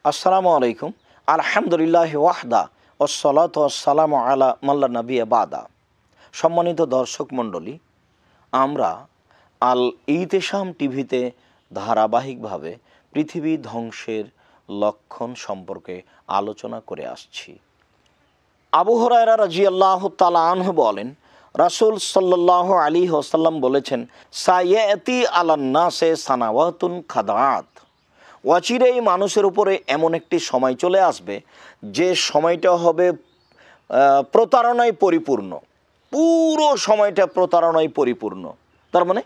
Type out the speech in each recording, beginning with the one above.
আসসালামু আলাইকুম। আলহামদুলিল্লাহি ওয়াহদা ওয়াসসালাতু ওয়াসসালামু আলা মাল্লা নাবিয়্যা বাদা। সম্মানিত দর্শক মণ্ডলী, আমরা আল ইতিসাম টিভিতে ধারাবাহিকভাবে পৃথিবী ধ্বংসের লক্ষণ সম্পর্কে আলোচনা করে আসছি। আবু হুরায়রা রাদিয়াল্লাহু তাআলা আনহু বলেন, রাসূল সাল্লাল্লাহু আলাইহি ওয়াসাল্লাম বলেছেন, সায়াতি আলান নাসে সানাওয়াতুন খাদাত, অচিরেই মানুষের উপরে এমন একটি সময় চলে আসবে যে সময়টা হবে প্রতারণায় পরিপূর্ণ। পুরো সময়টা প্রতারণায় পরিপূর্ণ। তার মানে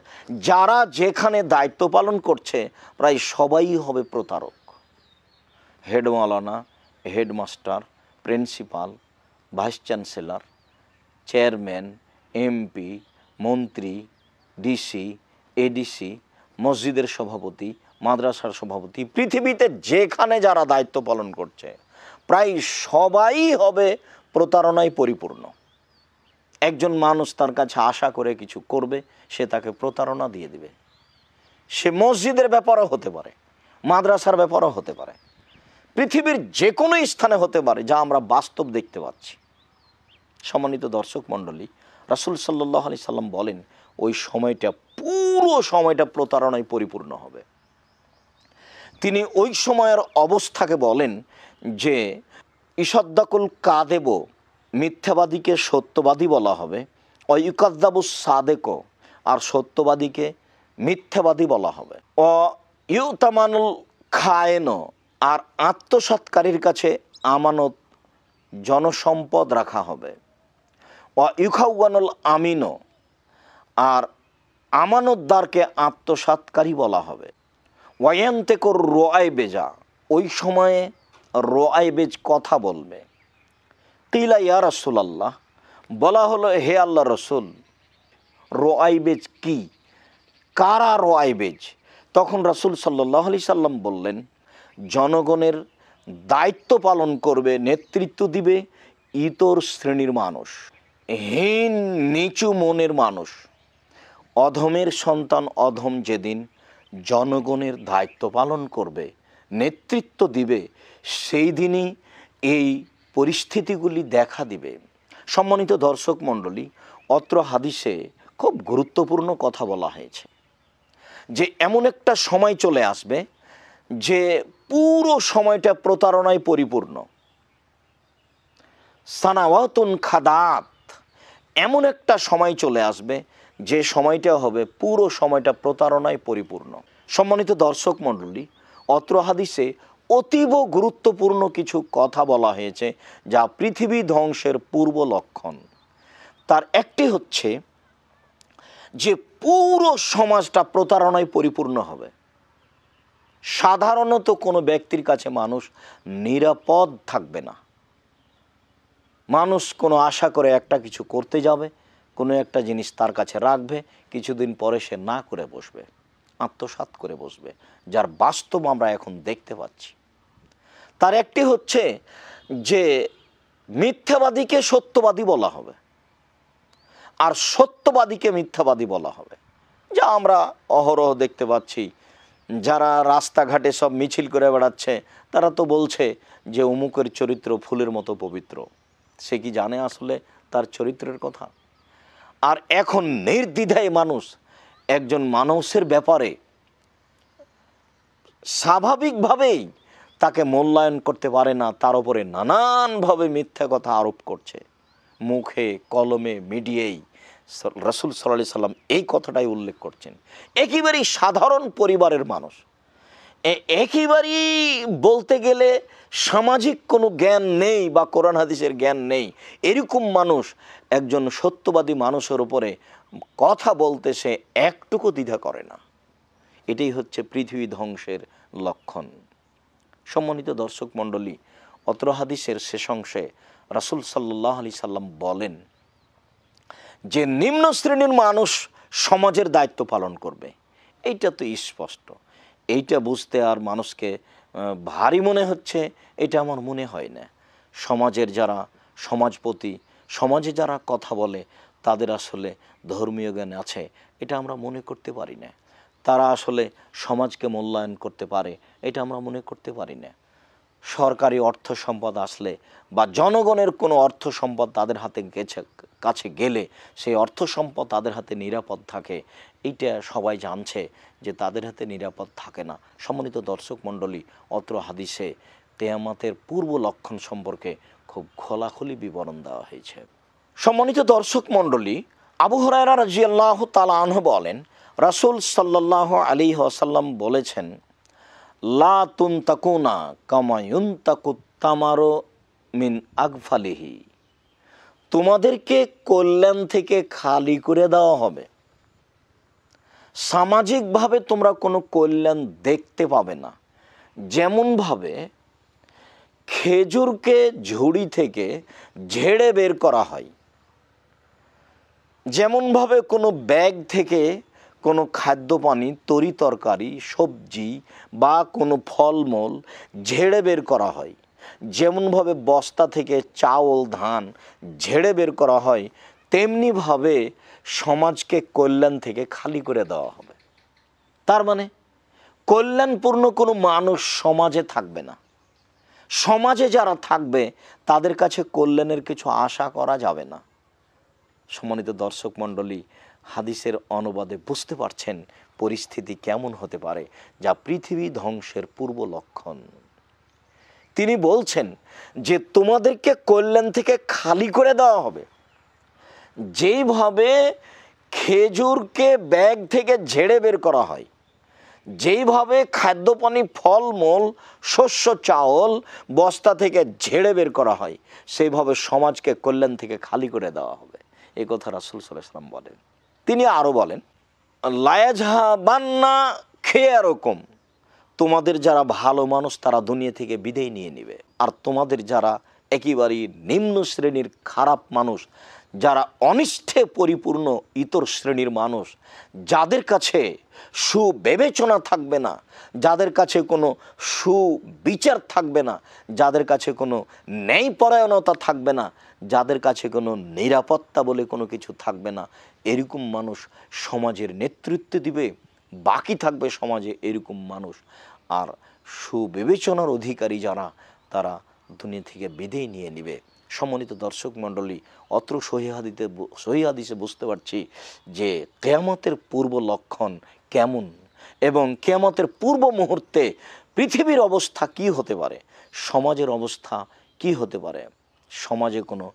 যারা যেখানে দায়িত্ব পালন করছে প্রায় সবাই হবে প্রতারক। হেড মাওলানা, headmaster, principal, vice chancellor, chairman, MP, মন্ত্রী, ডিসি, এডিসি, মসজিদের সভাপতি, মাদ্রাসার সভাপতি, পৃথিবীতে যেখানে যারা দায়িত্ব পালন করছে প্রায় সবাই হবে প্রতারণায় পরিপূর্ণ। একজন মানুষ তার কাছে আশা করে কিছু করবে, সে তাকে প্রতারণা দিয়ে দিবে। সে মসজিদের ব্যাপারও হতে পারে, মাদ্রাসার ব্যাপারও হতে পারে, পৃথিবীর যে কোনো স্থানে হতে পারে, যা আমরা বাস্তব দেখতে পাচ্ছি। সম্মানিত দর্শক মণ্ডলী, রাসূল সাল্লাল্লাহু আলাইহি সাল্লাম বলেন, ওই সময়টা পুরো সময়টা প্রতারণায় পরিপূর্ণ হবে। তিনি ওই সময়ের অবস্থাকে বলেন যে ইসাদ্দাকুল কাদেব, মিথ্যাবাদীকে সত্যবাদী বলা হবে, অয়ুকাদ্দাবু সাদেক, আর সত্যবাদীকে মিথ্যাবাদী বলা হবে, অ ইউতামানুল খায়েন, আর আত্মসৎকারীর কাছে আমানত জনসম্পদ রাখা হবে, অ ইউখাউয়ানুল আমিন, আর আমানতদারকে আত্মসৎকারী বলা হবে, ওয়ায়ান্তেকর রোয়াইবেজা, ওই সময়ে রোয়াইবেজ কথা বলবে। কিলা ইয়া রাসূলুল্লাহ, বলা হলো হে আল্লাহ রসুল, রোয়াইবেজ কি, কারা রোয়াইবেজ? তখন রাসূল সাল্লাল্লাহু আলাইহি সাল্লাম বললেন, জনগণের দায়িত্ব পালন করবে, নেতৃত্ব দিবে ইতর শ্রেণীর মানুষ, হীন নিচু মনের মানুষ, অধমের সন্তান অধম যেদিন জনগণের দায়িত্ব পালন করবে, নেতৃত্ব দিবে, সেই দিনই এই পরিস্থিতিগুলি দেখা দিবে। সম্মানিত দর্শক মণ্ডলী, অত্র হাদিসে খুব গুরুত্বপূর্ণ কথা বলা হয়েছে যে এমন একটা সময় চলে আসবে যে পুরো সময়টা প্রতারণায় পরিপূর্ণ। সানাওয়াতুন খাদাত, এমন একটা সময় চলে আসবে যে সময়টা হবে পুরো সময়টা প্রতারণায় পরিপূর্ণ। সম্মানিত দর্শক মণ্ডলী, অত্র হাদিসে অতীব গুরুত্বপূর্ণ কিছু কথা বলা হয়েছে যা পৃথিবী ধ্বংসের পূর্ব লক্ষণ। তার একটি হচ্ছে যে পুরো সমাজটা প্রতারণায় পরিপূর্ণ হবে। সাধারণত কোনো ব্যক্তির কাছে মানুষ নিরাপদ থাকবে না। মানুষ কোনো আশা করে একটা কিছু করতে যাবে, কোনো একটা জিনিস তার কাছে রাখবে, কিছুদিন পরে সে না করে বসবে, আত্মসাৎ করে বসবে, যার বাস্তব আমরা এখন দেখতে পাচ্ছি। তার একটি হচ্ছে যে মিথ্যাবাদীকে সত্যবাদী বলা হবে, আর সত্যবাদীকে মিথ্যাবাদী বলা হবে, যা আমরা অহরহ দেখতে পাচ্ছি। যারা রাস্তাঘাটে সব মিছিল করে বেড়াচ্ছে, তারা তো বলছে যে অমুকের চরিত্র ফুলের মতো পবিত্র। সে কি জানে আসলে তার চরিত্রের কথা? আর এখন নির্দ্বিধায় মানুষ একজন মানুষের ব্যাপারে স্বাভাবিকভাবেই তাকে মূল্যায়ন করতে পারে না, তার উপরে নানানভাবে মিথ্যা কথা আরোপ করছে, মুখে কলমে মিডিয়ায়। রাসূল সাল্লাল্লাহু আলাইহি সাল্লাম এই কথাটাই উল্লেখ করছেন। একেবারেই সাধারণ পরিবারের মানুষ, একেবারেই বলতে গেলে সামাজিক কোনো জ্ঞান নেই বা কোরআন হাদিসের জ্ঞান নেই, এরকম মানুষ একজন সত্যবাদী মানুষের উপরে কথা বলতে সে একটুকু দ্বিধা করে না। এটাই হচ্ছে পৃথিবী ধ্বংসের লক্ষণ। সম্মানিত দর্শক মণ্ডলী, অত্র হাদিসের শেষ অংশে রাসূল সাল্লাল্লাহু আলাইহি সাল্লাম বলেন যে নিম্ন শ্রেণীর মানুষ সমাজের দায়িত্ব পালন করবে। এইটা তো স্পষ্ট, এইটা বুঝতে আর মানুষকে ভারী মনে হচ্ছে এটা আমার মনে হয় না। সমাজের যারা সমাজপতি, সমাজে যারা কথা বলে, তাদের আসলে ধর্মীয় জ্ঞান আছে এটা আমরা মনে করতে পারি না। তারা আসলে সমাজকে মূল্যায়ন করতে পারে এটা আমরা মনে করতে পারি না। সরকারি অর্থ সম্পদ আসলে বা জনগণের কোনো অর্থ সম্পদ তাদের হাতে কাছে গেলে সেই অর্থ সম্পদ তাদের হাতে নিরাপদ থাকে, এইটা সবাই জানছে যে তাদের হাতে নিরাপদ থাকে না। সম্মানিত দর্শক মণ্ডলী, অত্র হাদিসে কিয়ামতের পূর্ব লক্ষণ সম্পর্কে খুব খোলাখুলি বিবরণ দেওয়া হয়েছে। সম্মানিত দর্শক মণ্ডলী, আবু হুরায়রা রাদিয়াল্লাহু তাআলা আনহু বলেন, রাসূল সাল্লাল্লাহু আলাইহি ওয়াসাল্লাম বলেছেন, লা তুনতাকুনা কামা ইউনতাকুত তামারু মিন আগফালিহি, তোমাদেরকে কল্যাণ থেকে খালি করে দেওয়া হবে। সামাজিকভাবে তোমরা কোনো কল্যাণ দেখতে পাবে না। যেমনভাবে খেজুরকে ঝুড়ি থেকে ঝেড়ে বের করা হয়, যেমনভাবে কোনো ব্যাগ থেকে কোনো খাদ্য পানি, তরি তরকারি, সবজি বা কোনো ফলমূল ঝেড়ে বের করা হয়, যেমনভাবে বস্তা থেকে চাউল ধান ঝেড়ে বের করা হয়, তেমনিভাবে সমাজকে কল্যাণ থেকে খালি করে দেওয়া হবে। তার মানে কল্যাণপূর্ণ কোনো মানুষ সমাজে থাকবে না। সমাজে যারা থাকবে তাদের কাছে কল্যাণের কিছু আশা করা যাবে না। সম্মানিত দর্শক মণ্ডলী, হাদিসের অনুবাদে বুঝতে পারছেন পরিস্থিতি কেমন হতে পারে, যা পৃথিবী ধ্বংসের পূর্ব লক্ষণ। তিনি বলছেন যে তোমাদেরকে কল্যাণ থেকে খালি করে দেওয়া হবে। যেইভাবে খেজুরকে ব্যাগ থেকে ঝেড়ে বের করা হয়, যেইভাবে খাদ্যপানি, ফলমূল, শস্য, চাউল বস্তা থেকে ঝেড়ে বের করা হয়, সেইভাবে সমাজকে কল্যাণ থেকে খালি করে দেওয়া হবে। এই কথা রাসূল সাল্লাল্লাহু আলাইহি ওয়াসাল্লাম বলেন। তিনি আরও বলেন, লায়াজহাবান্না খিয়ারুকুম, তোমাদের যারা ভালো মানুষ তারা দুনিয়া থেকে বিদায় নিয়ে নেবে, আর তোমাদের যারা একেবারেই নিম্ন শ্রেণীর খারাপ মানুষ, যারা অনিষ্টে পরিপূর্ণ ইতর শ্রেণীর মানুষ, যাদের কাছে সুবিবেচনা থাকবে না, যাদের কাছে কোনো সুবিচার থাকবে না, যাদের কাছে কোনো ন্যায়পরায়ণতা থাকবে না, যাদের কাছে কোনো নিরাপত্তা বলে কোনো কিছু থাকবে না, এরকম মানুষ সমাজের নেতৃত্ব দিবে। বাকি থাকবে সমাজে এরকম মানুষ। আর সুবিবেচনার অধিকারী যারা, তারা দুনিয়া থেকে বিদায় নিয়ে নেবে। সম্মানিত দর্শক মণ্ডলী, অত্র সহিহ হাদিসে বুঝতে পারছি যে কিয়ামতের পূর্ব লক্ষণ কেমন এবং কিয়ামতের পূর্ব মুহূর্তে পৃথিবীর অবস্থা কি হতে পারে, সমাজের অবস্থা কি হতে পারে। সমাজে কোনো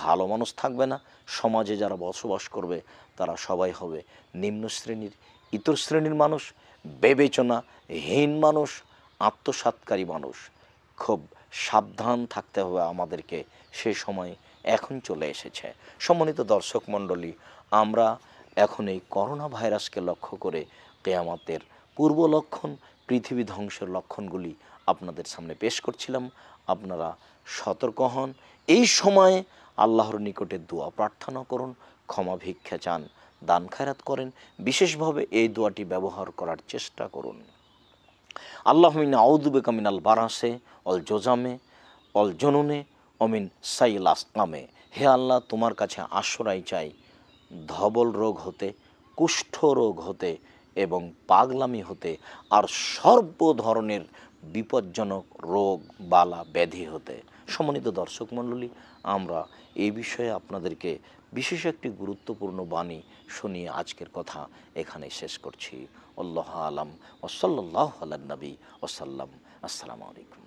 ভালো মানুষ থাকবে না। সমাজে যারা বসবাস করবে তারা সবাই হবে নিম্ন শ্রেণীর, ইতর শ্রেণীর মানুষ, বিবেচনাহীন মানুষ, আত্মসাৎকারী মানুষ। খুব সাবধান থাকতে হবে আমাদেরকে। সে সময় এখন চলে এসেছে। সম্মানিত দর্শক মণ্ডলী, আমরা এখন এই করোনা ভাইরাসকে লক্ষ্য করে কিয়ামতের পূর্ব লক্ষণ, পৃথিবী ধ্বংসের লক্ষণগুলি আপনাদের সামনে পেশ করছিলাম। আপনারা সতর্ক হন। এই সময়ে আল্লাহর নিকটে দোয়া প্রার্থনা করুন, ক্ষমা ভিক্ষা চান, দান খায়রাত করেন। বিশেষভাবে এই দোয়াটি ব্যবহার করার চেষ্টা করুন। আল্লাহুম্মা ইন্নী আউযু বিকা মিনাল বারাসে অল জোজামে অল জুনুনে অমিন সাইল আসকামে। হে আল্লাহ, তোমার কাছে আশ্রয় চাই ধবল রোগ হতে, কুষ্ঠ রোগ হতে এবং পাগলামি হতে, আর সর্ব ধরনের বিপজ্জনক রোগ বালা ব্যাধি হতে। সম্মানিত দর্শক মণ্ডলী, আমরা এই বিষয়ে আপনাদেরকে বিশেষ একটি গুরুত্বপূর্ণ বাণী শুনিয়ে আজকের কথা এখানে শেষ করছি। আল্লাহু আলাম ওয়া সাল্লাল্লাহু আলা নবী ওয়া সাল্লাম। আসসালামু আলাইকুম।